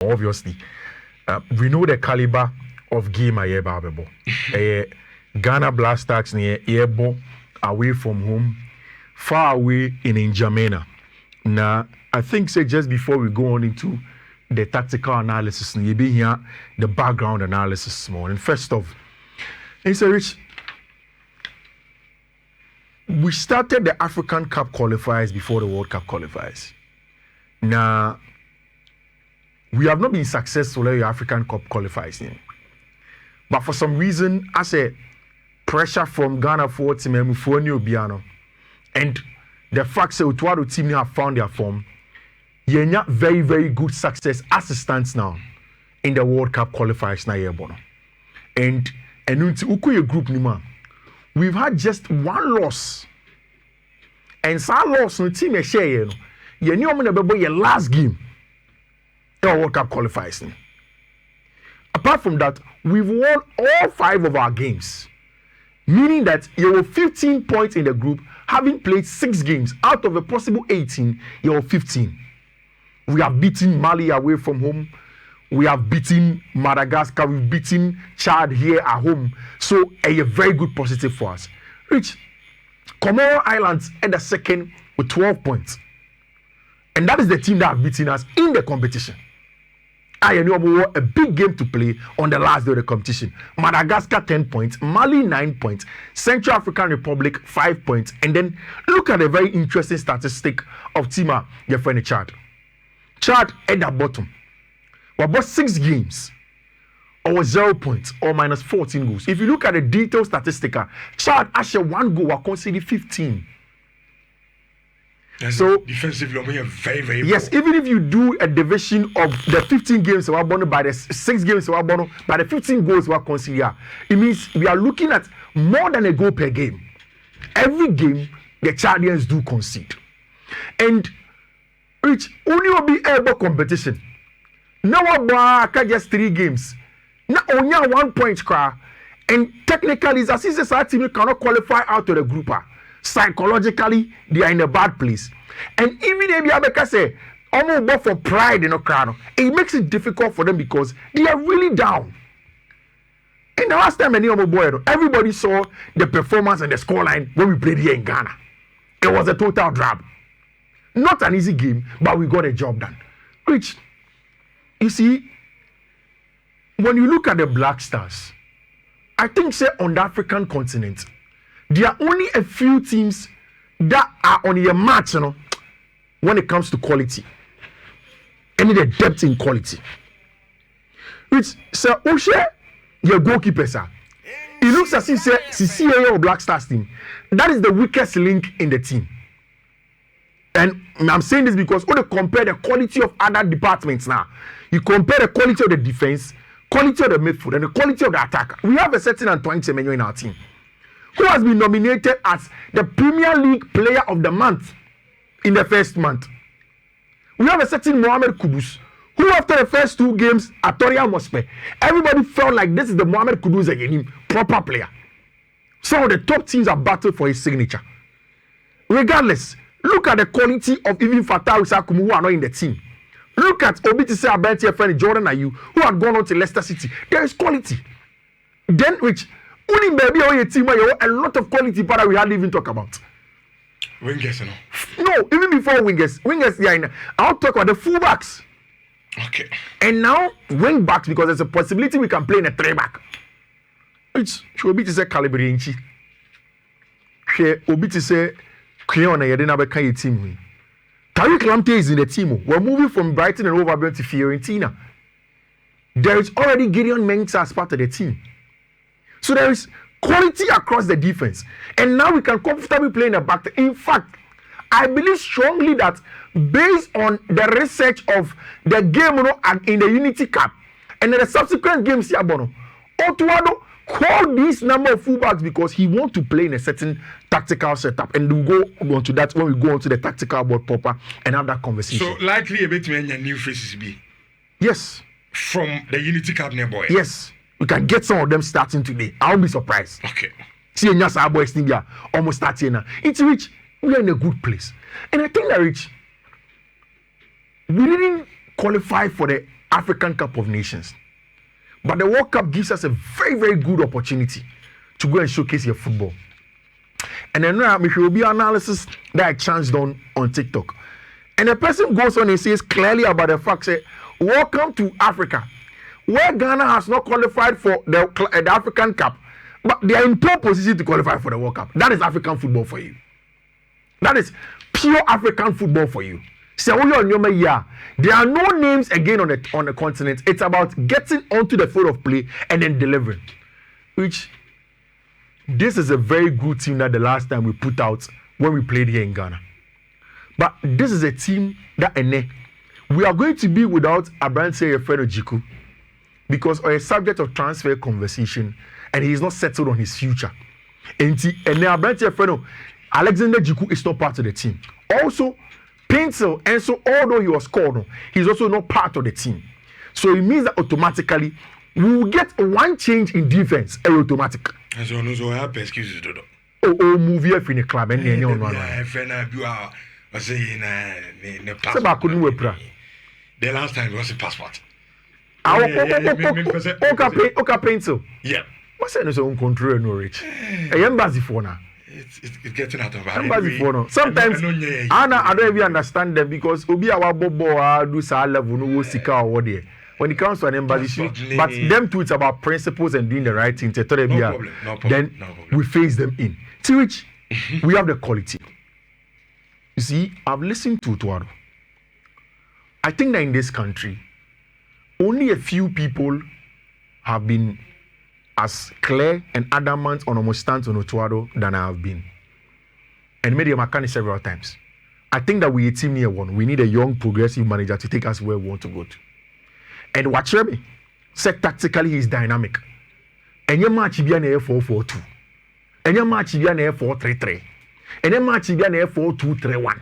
Obviously, we know the caliber of game I have. Ghana Black Stars near Ebo away from home, far away in N'Djamena. Now, I think say just before we go on into the tactical analysis, you be here the background analysis more. And first off, it's a rich. We started the African Cup qualifiers before the World Cup qualifiers. Now, we have not been successful in the African Cup qualifiers. But for some reason, I say pressure from Ghana for team for new Biano, and the fact that Utwado team have found their form, you have very, very good success as it stands now in the World Cup qualifiers now. And into Ukuye group Nima, we've had just one loss. And so loss no team share you know your last game in our World Cup qualifiers. Apart from that, we've won all 5 of our games. Meaning that you have 15 points in the group, having played 6 games. Out of a possible 18, you have 15. We have beaten Mali away from home. We have beaten Madagascar. We've beaten Chad here at home. So a very good positive for us. Rich, Comoro Islands at the second with 12 points. And that is the team that have beaten us in the competition. I know a big game to play on the last day of the competition. Madagascar 10 points, Mali 9 points, Central African Republic 5 points, and then look at the very interesting statistic of Tima, your friend Chad. Chad at the bottom. We bought 6 games, or 0 points, or minus 14 goals. If you look at the detailed statistic, Chad actually 1 goal, we conceded 15. So defensively, we are very, very yes, poor. even if you do a division of the 15 games we are won by the 6 games we are won by the 15 goals we are considered, it means we are looking at more than a goal per game. Every game the Chadians do concede, and which only will be able competition. Now we just 3 games. Now only 1 point cry, and technically, as if this team cannot qualify out of the group. Psychologically, they are in a bad place. And even if you say, almost for pride in a crowd, it makes it difficult for them because they are really down. And the last time everybody saw the performance and the scoreline when we played here in Ghana. It was a total drab. Not an easy game, but we got a job done. Which, you see, when you look at the Black Stars, I think say on the African continent, there are only a few teams that are on your match, you know, when it comes to quality. And the depth in quality. Which, sir, Oshe, your goalkeeper, sir. It looks as if, say, CCA or Black Stars team, that is the weakest link in the team. And I'm saying this because when you compare the quality of other departments now, you compare the quality of the defense, quality of the midfield, and the quality of the attack. We have a certain Antoine Semenyo in our team, who has been nominated as the Premier League Player of the Month in the first month. We have a certain Mohamed Kudus, who after the first 2 games at Toria Mospe, everybody felt like this is the Mohamed Kudus again, proper player. Some of the top teams are battled for his signature. Regardless, look at the quality of even Fatah Usakumu, who are not in the team. Look at Obitise Abenti, friend Jordan Ayew, who had gone on to Leicester City. There is quality. Then which only maybe on your team where a lot of quality but we hardly even talk about. Wingers, no, even before wingers, yeah, I'll talk about the fullbacks. Okay. And now wing backs, because there's a possibility we can play in a 3-back. Which should be to say calibre inchi. Obi to say Creon and Yadina Beka team. Tariq Lamptey is in the team. We're moving from Brighton and over to Fiorentina. There is already Gideon Mensah as part of the team. So there is quality across the defense. And now we can comfortably play in the back. In fact, I believe strongly that based on the research of the game in the Unity Cup and the subsequent games, Otuado called this number of fullbacks because he wants to play in a certain tactical setup. And we'll go on to that when we go on to the tactical board proper and have that conversation. So likely a bit to new faces be? Yes. From the Unity Cup boy? Yes. We can get some of them starting today. I won't be surprised. Okay. See, our boys almost starting now. It's Rich. We are in a good place. And I think that Rich, we didn't qualify for the African Cup of Nations. But the World Cup gives us a very, very good opportunity to go and showcase your football. And then there will be analysis that I chanced on TikTok. And the person goes on and says clearly about the fact that welcome to Africa, where Ghana has not qualified for the African Cup, but they are in pole position to qualify for the World Cup. That is African football for you. That is pure African football for you. So there are no names again on the continent. It's about getting onto the field of play and then delivering. Which this is a very good team that the last time we put out when we played here in Ghana. But this is a team that we are going to be without Abranteɛ Yefrɛ no Jiku because of a subject of transfer conversation and he is not settled on his future. And Abranteɛ Yefrɛ no Alexander Jiku is not part of the team. Also, Pencil, and so although he was called, he's also not part of the team. So it means that automatically we will get one change in defense, automatic. And so no have excuses to do. Oh, move here in the club and then the last time it was a passport. Okay, Pencil. Yeah. What's his own control, no rich? A embassy for now. It's getting out of hand. Sometimes I don't even understand them because Obi our bobo do sa level no sika or what there. When it comes to an embassy, but them too it's about principles and doing the right thing. Then we face them in. To which we have the quality. You see, I've listened to Tuaro. I think that in this country, only a few people have been as clear and adamant on almost stance on Otuado than I have been. And made him a several times. I think that we a team near one. We need a young progressive manager to take us where we want to go to. And Wachebe said tactically he's dynamic. And your match be an 4-4-2. And your match be an 4-3-3. And your match be an 4-2-3-1.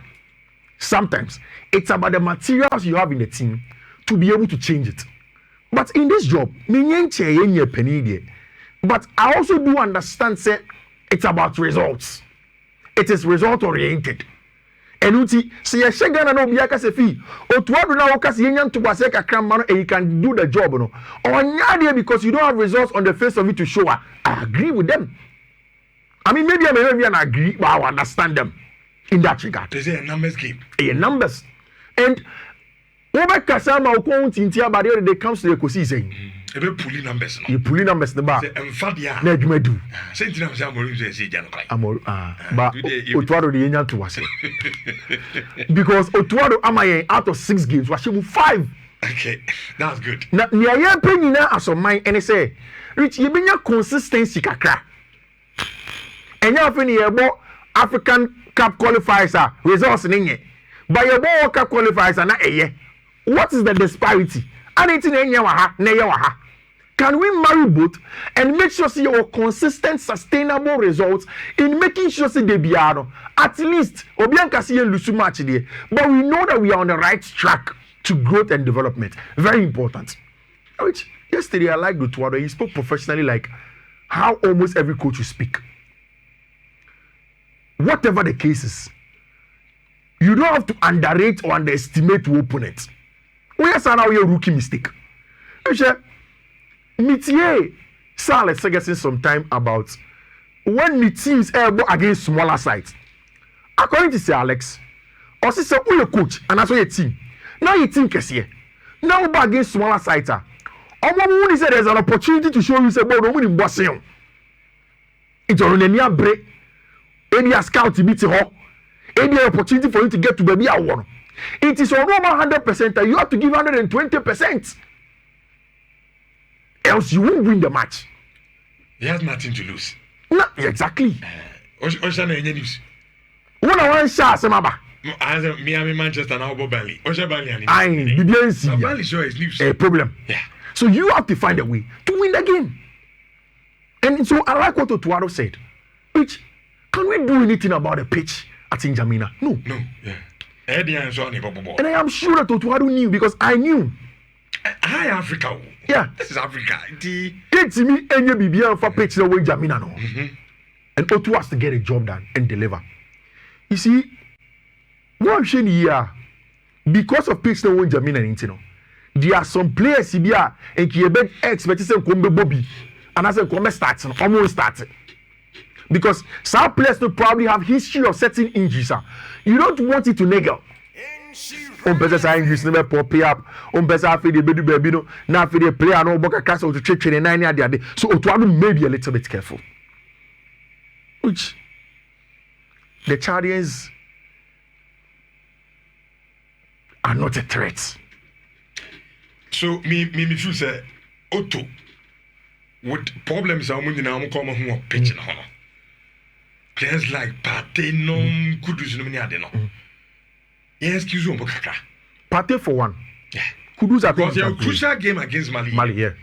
Sometimes it's about the materials you have in the team to be able to change it. But in this job, but I also do understand, say, it's about results. It is result oriented. And uti see a shagana no biaka se fi otuado na okasi yenyan to base kakra man and you can do the job no. Or nyade because you don't have results on the face of it to show. I agree with them. I mean maybe I may not agree, but I understand them in that regard. They say a numbers game. A numbers. And over Kasama Okon Intia by the day comes to the Kosi saying. Ebe pulling numbers. You pulling numbers the bar. Mfadia. Na adwuma du. Senti na msa amolu say say jano kai. Amolu but Otuado the yenyan to wase. Because Otuado amaye out of 6 games was 5. Okay, that's good. Na niya penny na aso man and say Rich you benya consistency kakra. Enya afeni yebo African Cup qualifiers results ninye. But yebo Cup qualifiers na eye. What is the disparity? Can we marry both and make sure see your consistent, sustainable results in making sure see they be at least Obianka see lose match there, but we know that we are on the right track to growth and development. Very important. Which yesterday I liked Otuado. He spoke professionally, like how almost every coach will speak. Whatever the case is, you don't have to underrate or underestimate the opponent. We are now a rookie mistake. Mitier Sal is saying some time about when the teams are against smaller sides. According to Sir Alex, or say your coach and that's your team. Now you think here. Now against smaller sides. Omo say there's an opportunity to show you say boy no win boss you. It's on a break. Any scout to beat her. Any opportunity for you to get to baby I want. It is on 100% that you have to give 120%. Else you won't win the match. He has nothing to lose. No, exactly. Ocean any news. One on one shot, Samaba. As Miami, Manchester, now Burnley. Ocean Burnley. I didn't see. Burnley sure is news. A problem. Yeah. So you have to find a way to win the game. And so I like what Otuado said. Which can we do anything about the pitch at N'Djamena? No. No. Yeah. And I am sure that Otuado knew because I knew. Hi Africa. Yeah. This is Africa. It's me and your BBL for pitch the way N'Djamena no. And Otu has to get a job done and deliver. You see, one thing here, because of pitch the way N'Djamena, there are some players here and you be expect say Kombe Bobby and I say Kombe starts almost started because some players will probably have history of certain injuries. You don't want it to niggle. Pesa sa injuries never pop up. Pesa afi the bedu baby no. Na afi the player no boka kasa to check the 9 ade. So Otuado may be a little bit careful. Which the Chadians are not a threat. So me feel say Otto with problems are moving now come home pitch na hono. Players like Pate no Kudus no many ade no. Yes, excuse me, Kakra. Pate for one. Yeah. Kudus I think think a crucial game against Mali. Mali, yeah.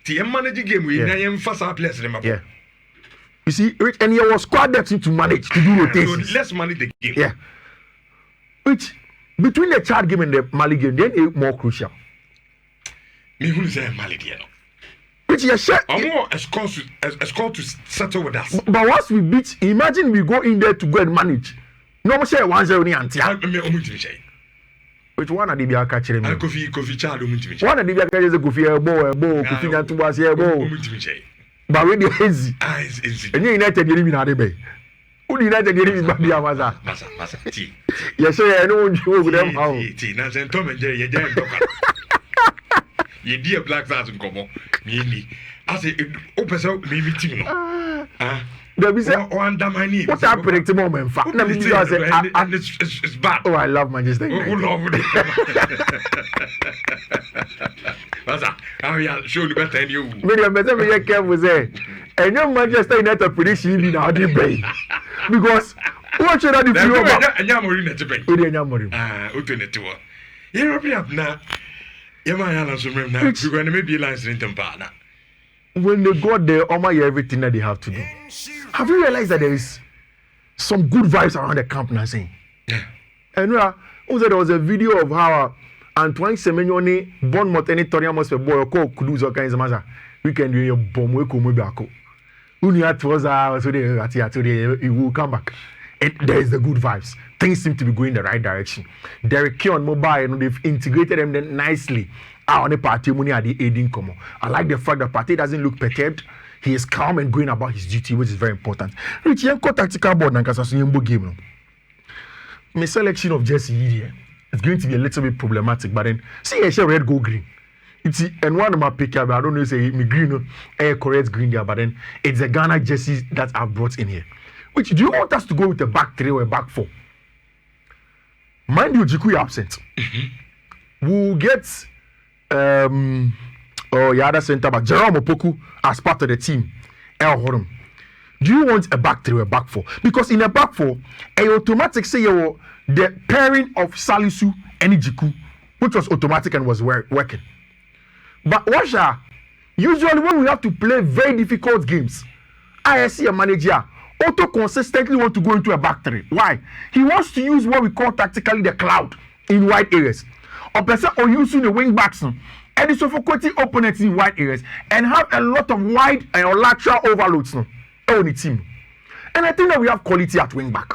The managing game we na first our players remember. Yeah. You see, and he was squad depth to manage to do rotations. So let's manage the game. Yeah. Which between the Chad game and the Mali game, then it's more crucial. Me who say Mali there no. Which you share. I'm more as called to settle with us. But once we beat, imagine we go in there to go and manage. No share 1-0 ni anti. Which one are the bia catch him? Kofi Chad omuntimi. One of the bia catch the Kofi elbow Kofi nyantu was elbow. But we the easy. Easy. And United you live in Adebe. Who United you live in Babia Maza? Masa. Ti. Yes sir, I know you with them how. Ti na say Tom and Jerry ye jam doka. Ye dear Black Stars nkomo. Me. I say o person me team no. There be say under my knee. What I predict moment fact. Let me just say and it's bad. Oh, I love Manchester United. Oh, love it. Masa, how you show you better than you. Me better careful say. And your Manchester United prediction be now the bay. Because what should I do for you about? Anyamori na tebe. Odi anyamori. Oto na tewo. European na. Yema ya na so mrem na. Because na maybe lines in tempa na. When they got there, almost everything that they have to do. Have you realized that there is some good vibes around the camp now saying? Yeah. And there was a video of how Antoine Semenyo Bournemouth any Torian must be boy called Kudus or kinds of matter. We can do your bomb we come back. Unia was so they will come back. And there is the good vibes. Things seem to be going the right direction. Derek Keon Mobile, they've integrated them then nicely. On the party money at the aiding come. I like the fact that Partey doesn't look perturbed. He is calm and going about his duty, which is very important. Rich Yanko tactical board and Kasasunyembo game. My selection of Jesse here is going to be a little bit problematic, but then see I share red, go green. It's and one of my picture, I don't know say me green, correct green there, but then it's the Ghana jerseys that I've brought in here. Which do you want us to go with a back 3 or a back 4? Mind you, Jiku is absent. We'll get other center back Jerome Opoku as part of the team. El Horum. Do you want a back 3 or a back 4? Because in a back 4, a automatic say the pairing of Salisu and Ijiku, which was automatic and was working. But Washa, usually when we have to play very difficult games, I see a manager auto consistently want to go into a back 3. Why? He wants to use what we call tactically the cloud in wide areas. Or person or using the wing backs and the suffocating opponents in wide areas and have a lot of wide or lateral overloads on the team. And I think that we have quality at wing back.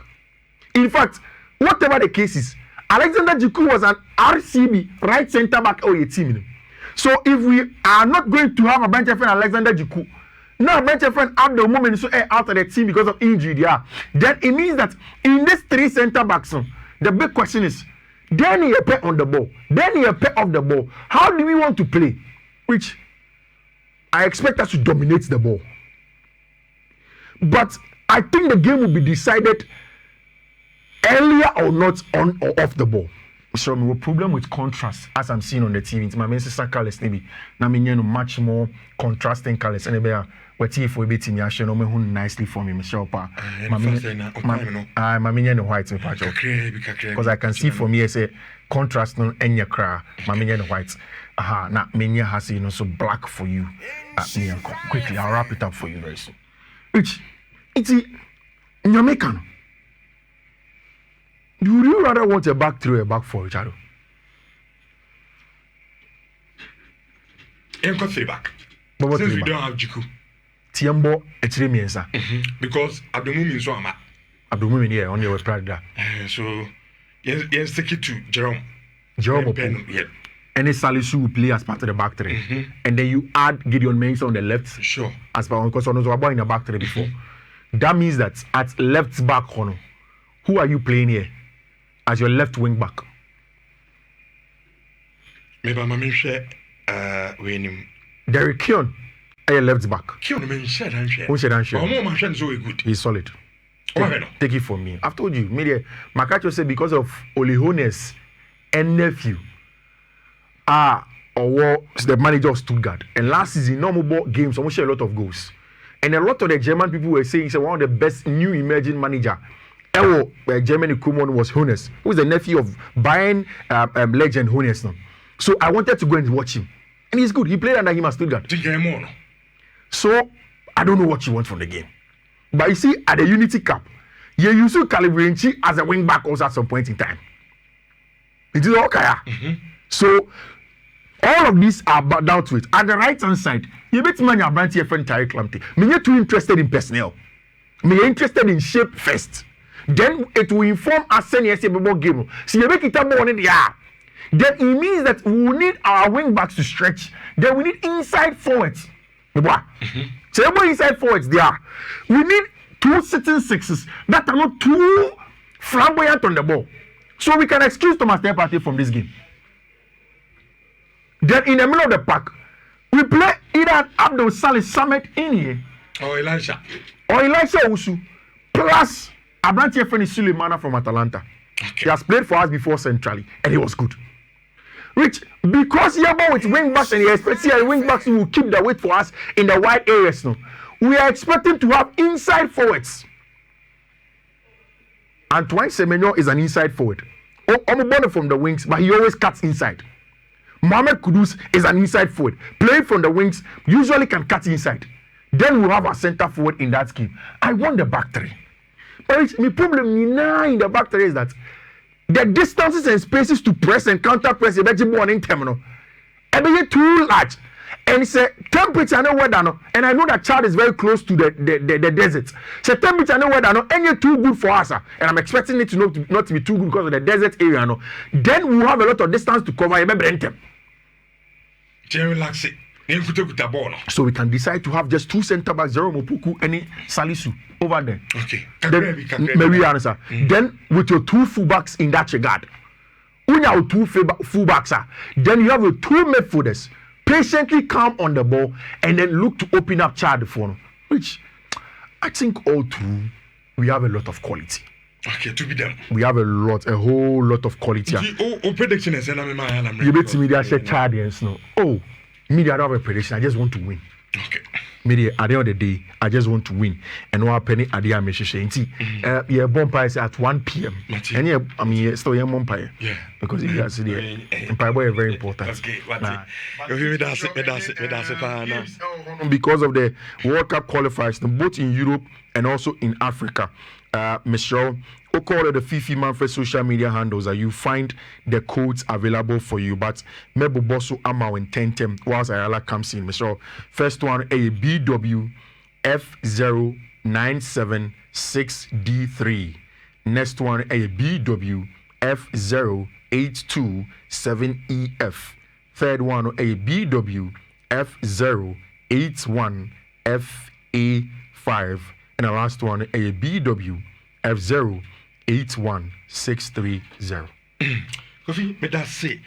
In fact, whatever the case is, Alexander Jiku was an RCB right center back or a team. So if we are not going to have a bench friend Alexander Jiku, now bench friend at the moment so out of the team because of injury there, then it means that in these 3 center backs, the big question is, then he pay on the ball. Then he pay off the ball. How do we want to play? Which I expect us to dominate the ball. But I think the game will be decided earlier or not on or off the ball. So my problem with contrast, as I'm seeing on the TV, it's my main sister colors maybe. Now me much more contrasting colors. And maybe what if we beat me, I show no me nicely for me, Michelle Pa. My white because I can see for me as a contrast no any cry. My white. Aha, now menya has so black for you. Quickly, I'll wrap it up for you very soon. Which it's in Jamaican. Do you rather want a back 3 or a back 4, Richard? Enko 3 back. Since we don't have Jiku. Tiambo Etremiensa. Because Abdomumi is one. Abdomumi here on your Prada. So yes, take it to Jerome. Jerome. Yeah. and then Salisu will play as part of the back three, and then you add Gideon Mensah on the left, Sure. as per because on was in the back three before. That means that at left back corner, who are you playing here as your left wing back? Maybe I'm share winning. Derek Keon, a left back. Kion men said and share. Who said and share? More man so good. He's solid. Okay. Take it from me. I've told you, media. Makacho said because of Olihones and nephew, or the manager of Stuttgart, and last season, no more games, almost share a lot of goals. And a lot of the German people were saying he's one of the best new emerging manager. Germany Kumon was Hones, who is the nephew of Bayern legend Hones now. So I wanted to go and watch him. And he's good. He played under him at Stuttgart. So I don't know what you want from the game. But you see, at the Unity Cup, you used to calibrate as a wing back also at some point in time. It is okay. So all of these are down to it. At the right hand side, you bet money about your friend Tariq Lamptey. Me you're too interested in personnel. Me you're interested in shape first. Then it will inform us send yes about game. So you make it up on the air. Then it means that we will need our wing backs to stretch. Then we need inside forwards. So inside forwards there. We need 2 sitting sixes that are not too flamboyant on the ball. So we can excuse Thomas Partey from this game. Then in the middle of the pack, we play either Abdul Salih Samet in here or Elisha Usu plus Abrantie Feni Suleimana from Atalanta. Okay. He has played for us before centrally and he was good. Which, because you are with wing backs and you expect wing backs will keep the weight for us in the wide areas now, we are expecting to have inside forwards. Antoine Semenyo is an inside forward. I'm from the wings, but he always cuts inside. Mohamed Kudus is an inside forward. Playing from the wings, usually can cut inside. Then we'll have a center forward in that scheme. I want the back three. But my problem in the back three is that the distances and spaces to press and counter press is in terminal. And too large. And it's a temperature no weather. And I know that Chad is very close to the desert. So temperature no weather no any too good for us. And I'm expecting it to not to be too good because of the desert area. No. Then we'll have a lot of distance to cover. So we can decide to have just 2 center backs, Zero Mopuku and Salisu over there. Okay. Maybe answer. Then with your 2 fullbacks in that regard, when you have 2 fullbacks, then you have your 2 midfielders patiently come on the ball and then look to open up Chad for them. Which I think all through we have a lot of quality. Okay, to be done. We have a whole lot of quality. Prediction is you bet me that Chad no. Oh. Media, I don't have a prediction. I just want to win. Okay. Media, at the end of the day, I just want to win. And no penny at the end. Yeah, bonfire is at 1 p.m. And yeah, I mean, still a bonfire. Yeah. Because if you see the empire is very important. Okay. Because of the World Cup qualifiers, both in Europe and also in Africa. Michelle, call the Fiifi Manfred social media handles you find the codes available for you. But Mebo Bosso Amau and Tentem whilst Ayala comes in. Michelle, first one a BWF0976D3. Next one a BWF0827EF. Third one a BWF081FA5. And the last one, a BWF081630. Kofi, me that's it.